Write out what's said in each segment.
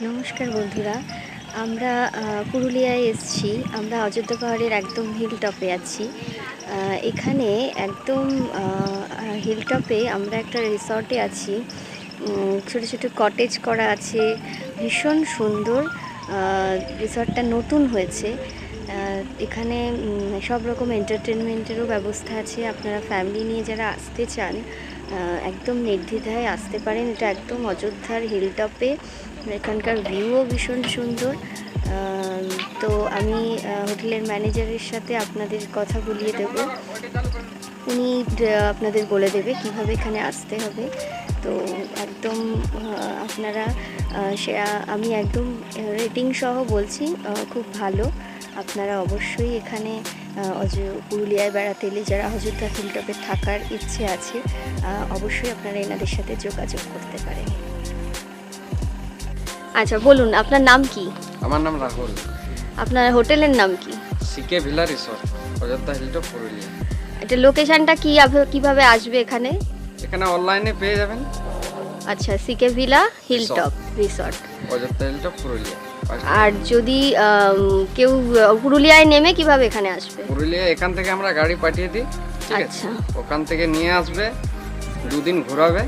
নমস্কার বন্ধুরা, আমরা পুরুলিয়ায় এসেছি। আমরা অযোধ্যা পাহাড়ের একদম হিল টপে আছি। এখানে একদম হিল টপে আমরা একটা রিসর্টে আছি। ছোটো ছোটো কটেজ করা আছে, ভীষণ সুন্দর। রিসর্টটা নতুন হয়েছে। এখানে সব রকম এন্টারটেনমেন্টেরও ব্যবস্থা আছে। আপনারা ফ্যামিলি নিয়ে যারা আসতে চান একদম নির্দ্বিধায় আসতে পারেন। এটা একদম অযোধ্যার হিল টপে। এখানকার ভিউও ভীষণ সুন্দর। তো আমি হোটেলের ম্যানেজারের সাথে আপনাদের কথা বলিয়ে দেব। উনি আপনাদের বলে দেবে কিভাবে এখানে আসতে হবে। তো একদম আপনারা আমি একদম রেটিং সহ বলছি, খুব ভালো। আপনারা অবশ্যই এখানে পুরুলিয়ায় বেড়াতে এলে যারা অযোধ্যা হিল টপে থাকার ইচ্ছে আছে অবশ্যই আপনারা এনাদের সাথে যোগাযোগ করতে পারেন। আচ্ছা, বলুন আপনার নাম কি? আমার নাম রাহুল। আপনার হোটেলের নাম কি? CK villa resort, Ayodhya hilltop, Purulia. এটা লোকেশনটা কিভাবে আসবে এখানে? এখানে অনলাইনে পেয়ে যাবেন। আচ্ছা, CK villa hilltop resort, Ayodhya hilltop, Purulia. আর যদি কেউ পুরুলিয়ায় নেমে কিভাবে এখানে আসবে? পুরুলিয়া এখান থেকে আমরা গাড়ি পাঠিয়ে দিই, ঠিক আছে? আচ্ছা, ওখান থেকে নিয়ে আসবে, দুদিন ঘোরাবে,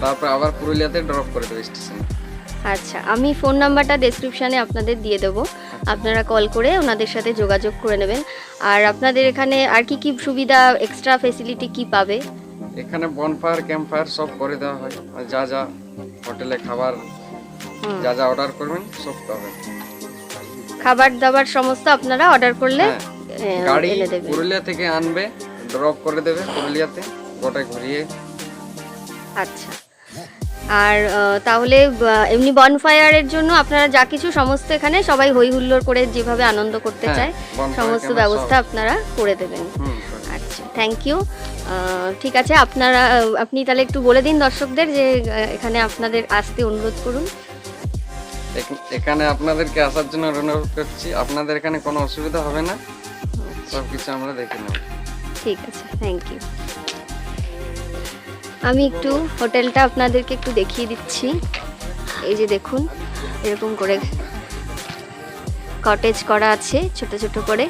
তারপর আবার পুরুলিয়াতে ড্রপ করে দেবে স্টেশনে। আচ্ছা, আমি ফোন নাম্বারটা ডেসক্রিপশানে আপনাদের দিয়ে দেবো। আপনারা কল করে ওনাদের সাথে যোগাযোগ করে নেবেন। আর আপনাদের এখানে আর কি কি সুবিধা, এক্সট্রা ফেসিলিটি কি পাবে? এখানে বনফায়ার, ক্যাম্প ফায়ার সব করে দেওয়া হয়। আর যা যা হোটেলে খাবার যা যা অর্ডার করবেন সব পাবেন। খাবার দাবার সমস্ত আপনারা অর্ডার করলে গাড়ি এনে দেবে। পুরুলিয়া থেকে আনবে, ড্রপ করে দেবে পুরুলিয়াতে, গোটা ঘুরিয়ে। আচ্ছা, আর তাহলে এমনি বনফায়ারের জন্য আপনারা যা কিছু সমস্ত এখানে সবাই হই হুল্লোড় করে যেভাবে আনন্দ করতে চায় সমস্ত ব্যবস্থা আপনারা করে দেবেন। আচ্ছা, থ্যাংক ইউ। ঠিক আছে, আপনি তাহলে একটু বলে দিন দর্শকদের যে এখানে আপনাদের আসতে অনুরোধ করুন। এখানে আপনাদেরকে আসার জন্য অনুরোধ করছি। আপনাদের এখানে কোনো অসুবিধা হবে না, সব কিছু আমরা দেখে নেব। ঠিক আছে, থ্যাংক ইউ। আমি একটু হোটেলটা আপনাদেরকে একটু দেখিয়ে দিচ্ছি। এই যে দেখুন, এরকম করে কটেজ করা আছে ছোট ছোট করে।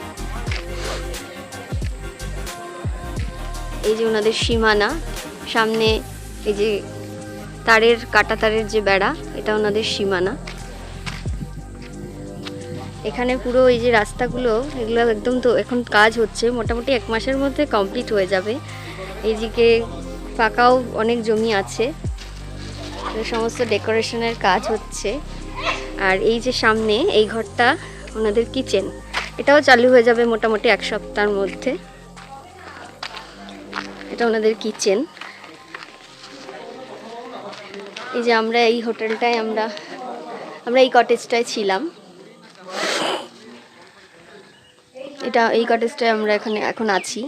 এই যে ওনাদের সীমানা, সামনে এই যে কাটা তারের যে বেড়া, এটা ওনাদের সীমানা। এখানে পুরো এই যে রাস্তাগুলো, এগুলো একদম তো এখন কাজ হচ্ছে, মোটামুটি 1 মাসের মধ্যে কমপ্লিট হয়ে যাবে। এইদিকে ফাঁকাও অনেক জমি আছে, সমস্ত ডেকোরেশনের কাজ হচ্ছে। আর এই যে সামনে এই ঘরটা ওনাদের কিচেন, এটাও চালু হয়ে যাবে মোটামুটি 1 সপ্তাহের মধ্যে। এটা ওনাদের কিচেন। এই যে আমরা এই হোটেলটায় আমরা এই কটেজটায় ছিলাম। এই কটেজটায় আমরা এখন আছি।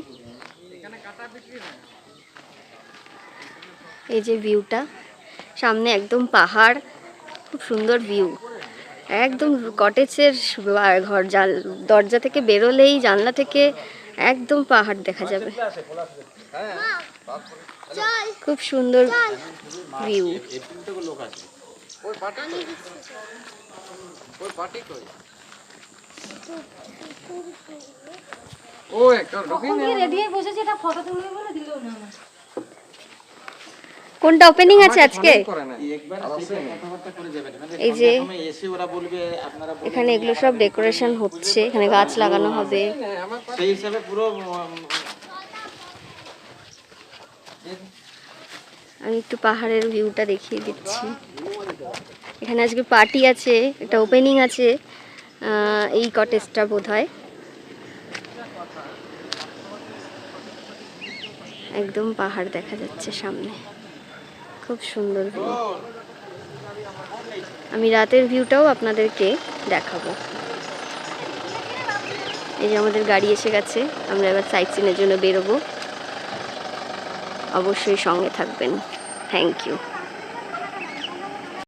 এই যে ভিউটা, সামনে একদম পাহাড়, খুব সুন্দর ভিউ। একদম কটেজের দরজা থেকে বেরোলেই জানলা থেকে একদম পাহাড় দেখা যাবে। খুব সুন্দর ভিউ। কোনটা ওপেনিং আছে আজকে? এই যে এখানে এগুলো সব ডেকোরেশন হচ্ছে, এখানে গাছ লাগানো হবে। আমি একটু পাহাড়ের ভিউটা দেখিয়ে দিচ্ছি। এখানে আজকে পার্টি আছে, একটা ওপেনিং আছে এই কটেজটা বোধহয়। একদম পাহাড় দেখা যাচ্ছে সামনে, খুব সুন্দর ভিউ। আমি রাতের ভিউটাও আপনাদেরকে দেখাবো। এই যে আমাদের গাড়ি এসে গেছে, আমরা এবার সাইট সিনের জন্য বেরোবো। অবশ্যই সঙ্গে থাকবেন। Thank you.